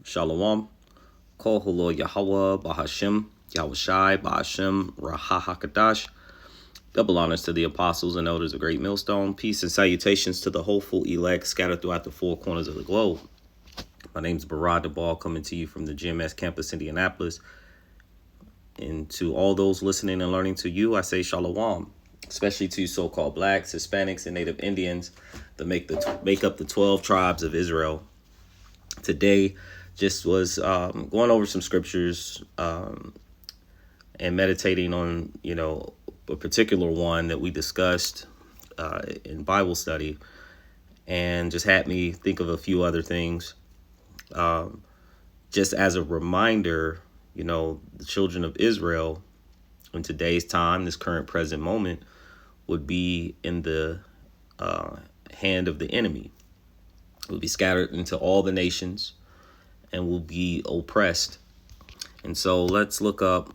Shalom. Kol Holo Yahweh Bahashem Yahushai Bahashem Rahahakadash. Double honors to the apostles and elders of Great Millstone. Peace and salutations to the hopeful elect scattered throughout the four corners of the globe. My name is Barad Debal, coming to you from the GMS campus, Indianapolis. And to all those listening and learning to you, I say Shalom, especially to so-called blacks, Hispanics, and Native Indians that make up the 12 tribes of Israel. Today just was going over some scriptures and meditating on, a particular one that we discussed in Bible study, and just had me think of a few other things. Just as a reminder, the children of Israel in today's time, this current present moment, would be in the hand of the enemy. Will be scattered into all the nations and will be oppressed. And so let's look up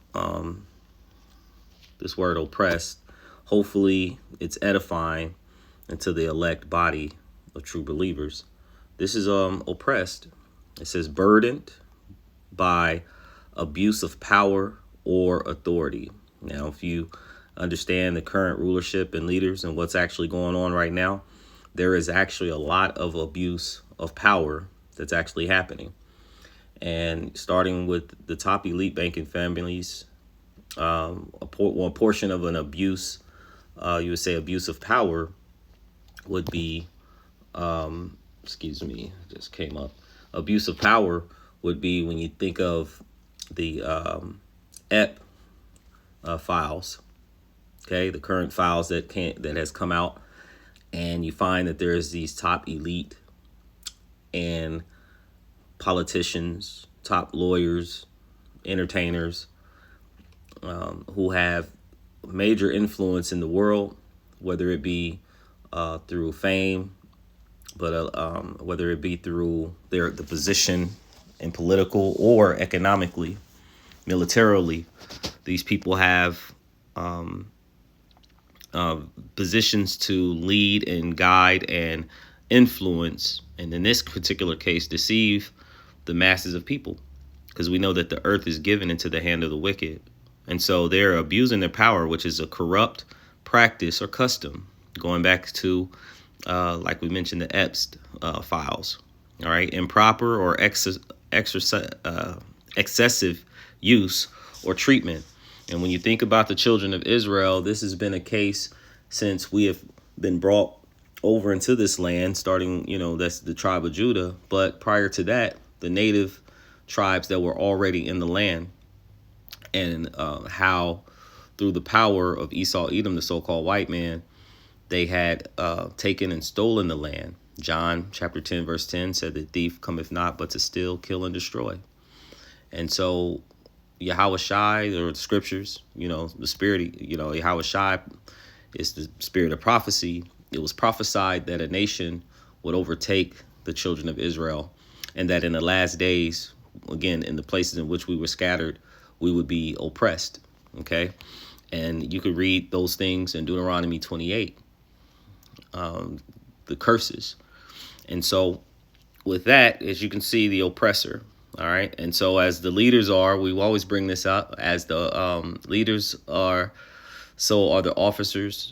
this word oppressed. Hopefully it's edifying into the elect body of true believers. This is oppressed. It says burdened by abuse of power or authority. Now, if you understand the current rulership and leaders and what's actually going on right now, there is actually a lot of abuse of power that's actually happening. And starting with the top elite banking families, a portion of an abuse, you would say abuse of power, would be, just came up. Abuse of power would be when you think of the EP files, okay, the current files that has come out, and you find that there's these top elite and politicians, top lawyers, entertainers, who have major influence in the world, whether it be through fame, but whether it be through the position in political or economically, militarily. These people have positions to lead and guide and influence, and in this particular case, deceive the masses of people, because we know that the earth is given into the hand of the wicked. And so they're abusing their power, which is a corrupt practice or custom, going back to, like we mentioned, the Epst files. All right. Improper or excessive use or treatment. And when you think about the children of Israel, this has been a case since we have been brought over into this land, starting, that's the tribe of Judah. But prior to that, the native tribes that were already in the land, and how through the power of Esau, Edom, the so-called white man, they had taken and stolen the land. John chapter 10, verse 10 said, the thief cometh not but to steal, kill, and destroy. And so Yahweh Shai, or the scriptures, the spirit, Yahweh Shai is the spirit of prophecy. It was prophesied that a nation would overtake the children of Israel, and that in the last days, again, in the places in which we were scattered, we would be oppressed. Okay. And you could read those things in Deuteronomy 28, the curses. And so with that, as you can see, the oppressor. All right. And so as the leaders are, we always bring this up, as the leaders are, so are the officers,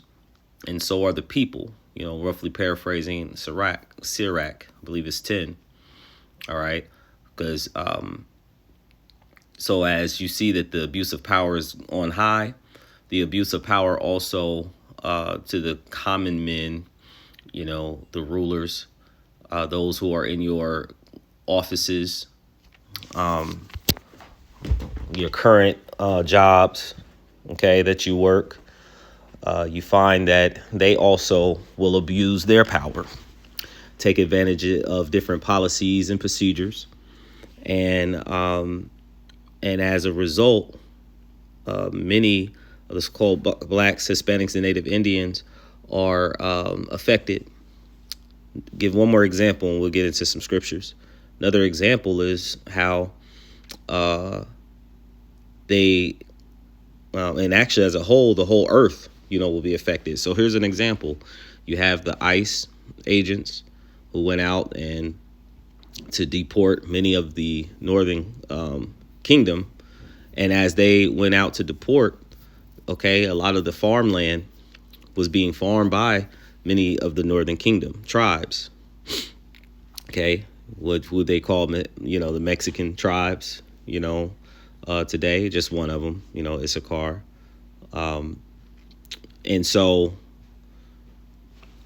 and so are the people, roughly paraphrasing Sirach, I believe it's 10. All right. Because so as you see that the abuse of power is on high, the abuse of power also to the common men, the rulers, those who are in your offices, your current jobs, okay, that you work, you find that they also will abuse their power, take advantage of different policies and procedures, and as a result, many of the so-called blacks, Hispanics, and Native Indians are affected. Give one more example, and we'll get into some scriptures. Another example is how they, and actually as a whole, the whole earth, will be affected. So here's an example. You have the ICE agents who went out and to deport many of the northern kingdom. And as they went out to deport, okay, a lot of the farmland was being farmed by many of the northern kingdom tribes. Okay, what would they call it? The Mexican tribes. Today, just one of them. Issachar. And so,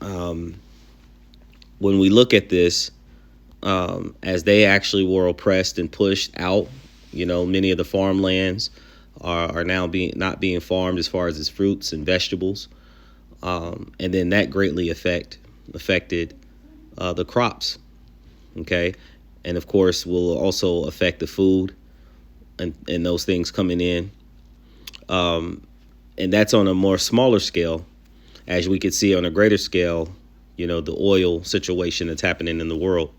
when we look at this, as they actually were oppressed and pushed out, many of the farmlands are now not being farmed as far as its fruits and vegetables, and then that greatly affected the crops. Okay, and of course will also affect the food and those things coming in, and that's on a more smaller scale. As we could see on a greater scale, the oil situation that's happening in the world.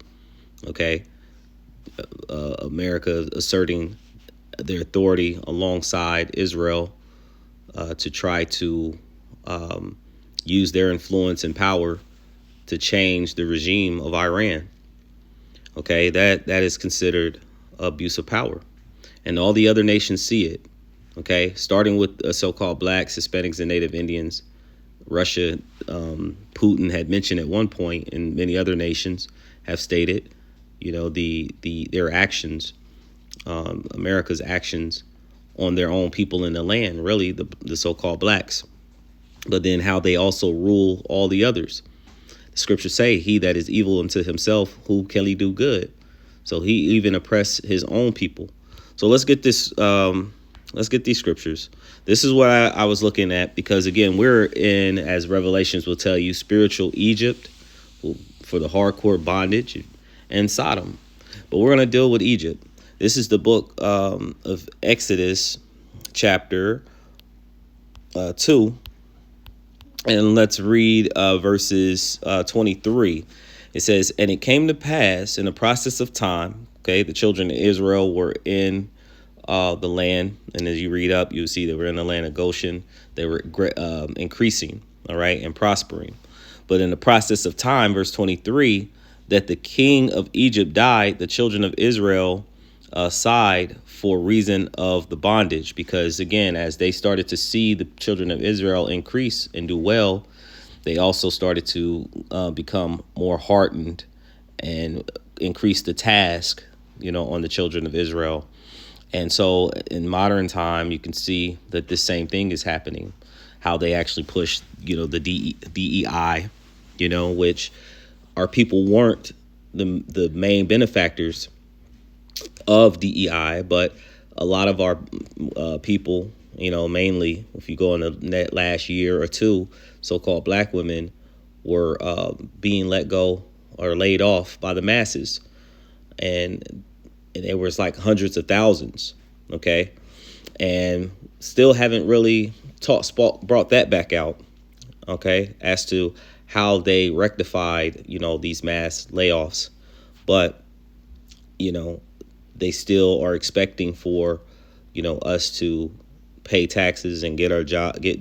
Okay, America asserting their authority alongside Israel to try to use their influence and power to change the regime of Iran. Okay, that is considered abuse of power, and all the other nations see it. Okay, starting with so-called blacks, Hispanics, and Native Indians. Russia, Putin had mentioned at one point, and many other nations have stated, their actions, America's actions on their own people in the land, really the so-called blacks, but then how they also rule all the others. The scriptures say, "He that is evil unto himself, who can he do good?" So he even oppressed his own people. So let's get this. Let's get these scriptures. This is what I was looking at, because again, we're in, as Revelations will tell you, spiritual Egypt for the hardcore bondage and Sodom. But we're going to deal with Egypt. This is the book of Exodus, chapter 2. And let's read verses 23. It says, "And it came to pass in the process of time," okay, the children of Israel were in the land, and as you read up, you'll see they were in the land of Goshen. They were increasing, all right, and prospering. But in the process of time, verse 23, "that the king of Egypt died, the children of Israel sighed for reason of the bondage." Because again, as they started to see the children of Israel increase and do well, they also started to become more hardened and increase the task, on the children of Israel. And so in modern time, you can see that the same thing is happening, how they actually push, the DEI, which our people weren't the main benefactors of DEI, but a lot of our people, mainly if you go in the last year or two, so-called black women were being let go or laid off by the masses. And it was like hundreds of thousands, okay? And still haven't really brought that back out, okay, as to how they rectified, these mass layoffs. But, they still are expecting for, us to pay taxes and get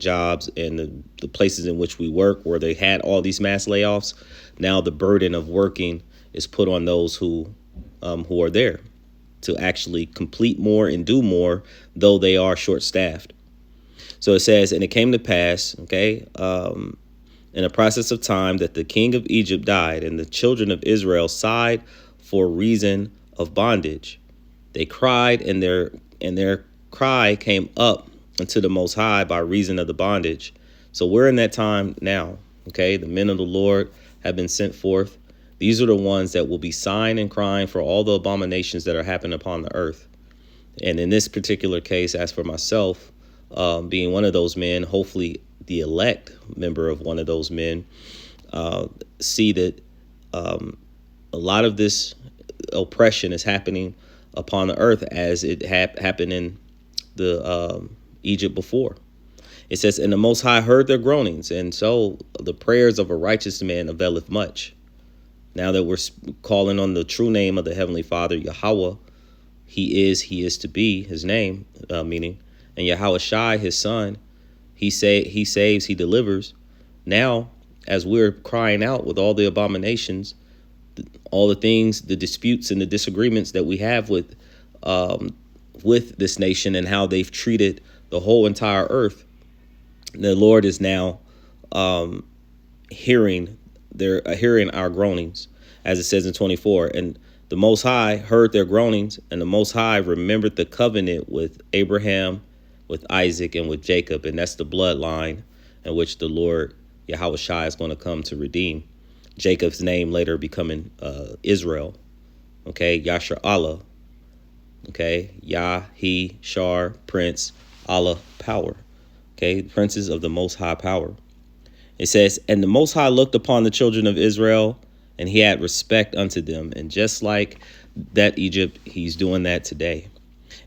jobs, and the places in which we work where they had all these mass layoffs. Now the burden of working is put on those who are there to actually complete more and do more, though they are short-staffed. So it says, "And it came to pass," okay, in the process of time, "that the king of Egypt died, and the children of Israel sighed for reason of bondage. They cried, and their cry came up unto the Most High by reason of the bondage." So we're in that time now, okay? The men of the Lord have been sent forth. These are the ones that will be sighing and crying for all the abominations that are happening upon the earth. And in this particular case, as for myself, being one of those men, hopefully the elect member of one of those men, see that a lot of this oppression is happening upon the earth as it happened in the Egypt before. It says, "And the Most High heard their groanings, and so the prayers of a righteous man availeth much." Now that we're calling on the true name of the Heavenly Father, Yahweh, he is to be, his name, meaning, and Yahweh Shai, his son, he saves, he delivers. Now, as we're crying out with all the abominations, all the things, the disputes and the disagreements that we have with this nation and how they've treated the whole entire earth. The Lord is now hearing hearing our groanings, as it says in 24. And the Most High heard their groanings, and the Most High remembered the covenant with Abraham, with Isaac, and with Jacob. And that's the bloodline in which the Lord Yahweh Shai is going to come to redeem. Jacob's name later becoming Israel. Okay, Yasher Allah. Okay, Yah, He, Shar, Prince, Allah, power. Okay, princes of the Most High power. It says, and the Most High looked upon the children of Israel, and he had respect unto them. And just like that Egypt, he's doing that today.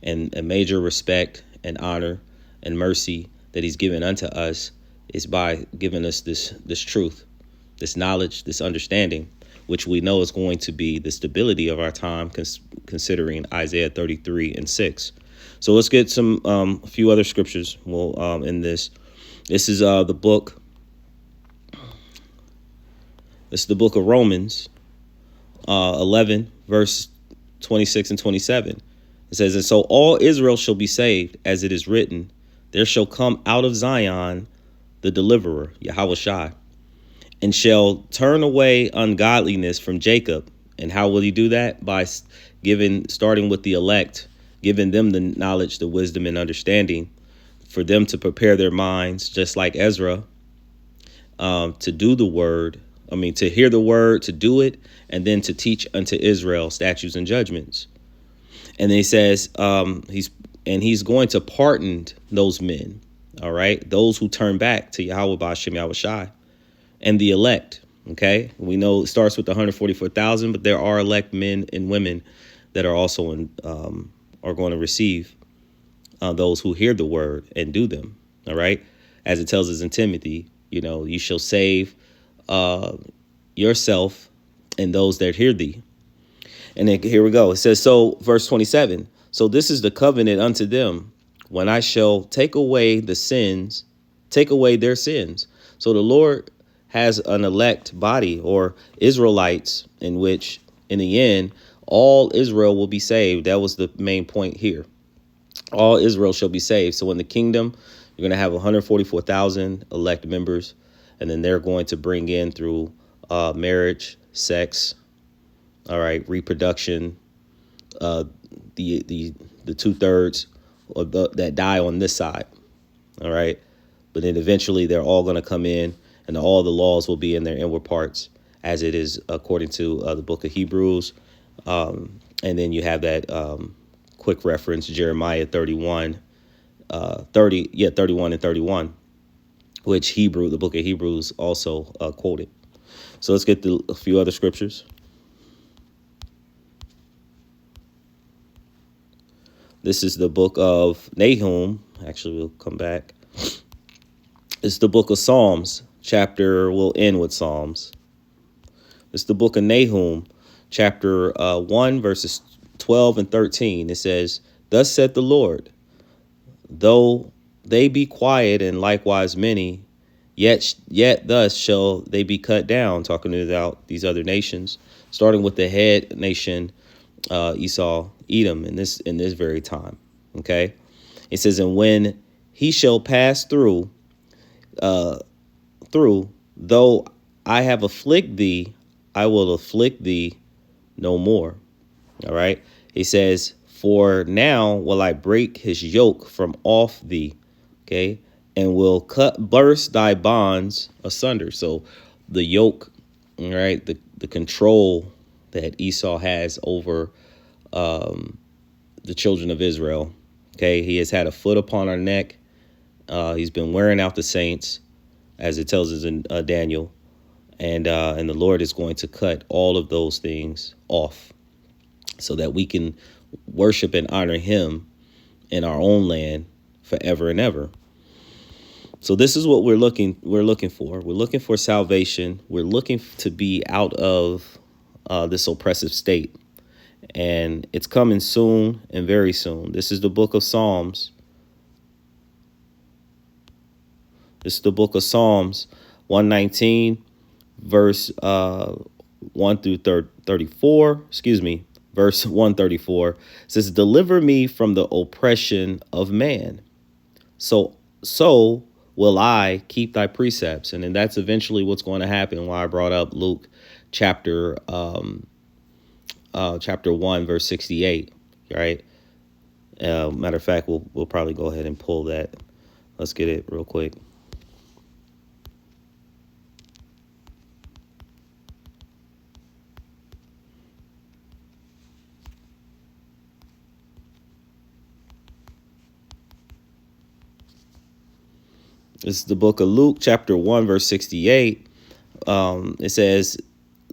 And a major respect and honor and mercy that he's given unto us is by giving us this truth, this knowledge, this understanding, which we know is going to be the stability of our time, considering Isaiah 33:6. So let's get a few other scriptures. We'll in this. This is the book. This is the book of Romans, 11, verse 26 and 27. It says, and so all Israel shall be saved, as it is written, there shall come out of Zion the deliverer, Yahweh Shai, and shall turn away ungodliness from Jacob. And how will he do that? By starting with the elect, giving them the knowledge, the wisdom, and understanding for them to prepare their minds, just like Ezra, to do the word. To hear the word, to do it, and then to teach unto Israel statutes and judgments. And then he says he's going to pardon those men, all right, those who turn back to Yahweh B'Ashem Yahweh Shai, and the elect. Okay, we know it starts with the 144,000, but there are elect men and women that are also are going to receive those who hear the word and do them. All right, as it tells us in Timothy, you shall save yourself and those that hear thee. And then here we go. It says, so verse 27. So this is the covenant unto them when I shall take away their sins. So the Lord has an elect body, or Israelites, in which in the end, all Israel will be saved. That was the main point here. All Israel shall be saved. So in the kingdom, you're going to have 144,000 elect members. And then they're going to bring in through marriage, sex, all right, reproduction, the 2/3 of that die on this side, all right. But then eventually they're all going to come in, and all the laws will be in their inward parts, as it is according to the book of Hebrews. And then you have that quick reference, Jeremiah 31 and 31. Which the book of Hebrews also quoted. So let's get a few other scriptures. This is the book of Nahum. Actually, we'll come back. It's the book of Psalms. We'll end with Psalms. It's the book of Nahum, chapter 1, verses 12 and 13. It says, thus saith the Lord, though they be quiet and likewise many, yet thus shall they be cut down, talking about these other nations, starting with the head nation, Esau, Edom, in this very time. Okay, it says, and when he shall pass through, though I have afflicted thee, I will afflict thee no more. All right, he says, for now will I break his yoke from off thee. Okay, and will burst thy bonds asunder. So the yoke, all right, the control that Esau has over the children of Israel. Okay, he has had a foot upon our neck. He's been wearing out the saints, as it tells us in Daniel, and the Lord is going to cut all of those things off, so that we can worship and honor him in our own land forever and ever. So this is what we're looking for. We're looking for salvation. We're looking to be out of this oppressive state. And it's coming soon and very soon. This is the book of Psalms. This is the book of Psalms 119, verse 1 through 34, verse 134 says, deliver me from the oppression of man. So will I keep thy precepts. And then that's eventually what's going to happen. Why I brought up Luke chapter 1, verse 68, right? Matter of fact, we'll probably go ahead and pull that. Let's get it real quick. This is the book of Luke, chapter 1, verse 68. It says,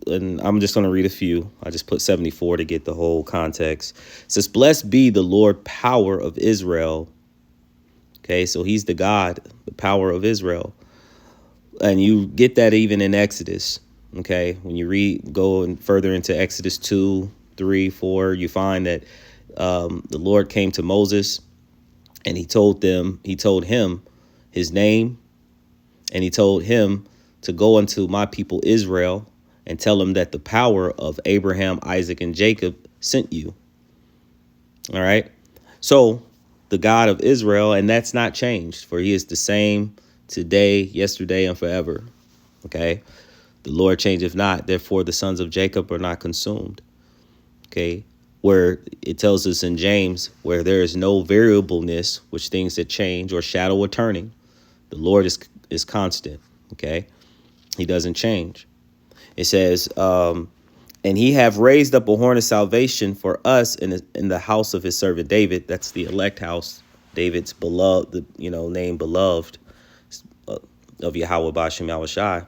and I'm just going to read a few. I just put 74 to get the whole context. It says, blessed be the Lord, power of Israel. Okay, so he's the God, the power of Israel. And you get that even in Exodus. Okay, when you go and further into Exodus 2, 3, 4, you find that the Lord came to Moses and he told him his name, and he told him to go unto my people Israel and tell them that the power of Abraham, Isaac, and Jacob sent you. All right. So the God of Israel, and that's not changed, for he is the same today, yesterday, and forever. Okay. The Lord changeth not. Therefore, the sons of Jacob are not consumed. Okay. Where it tells us in James, where there is no variableness, which things that change or shadow or turning. The Lord is constant. Okay. He doesn't change. It says, and he have raised up a horn of salvation for us in the house of his servant David. That's the elect house, David's beloved, name beloved of Yahweh Bashem Yahushai.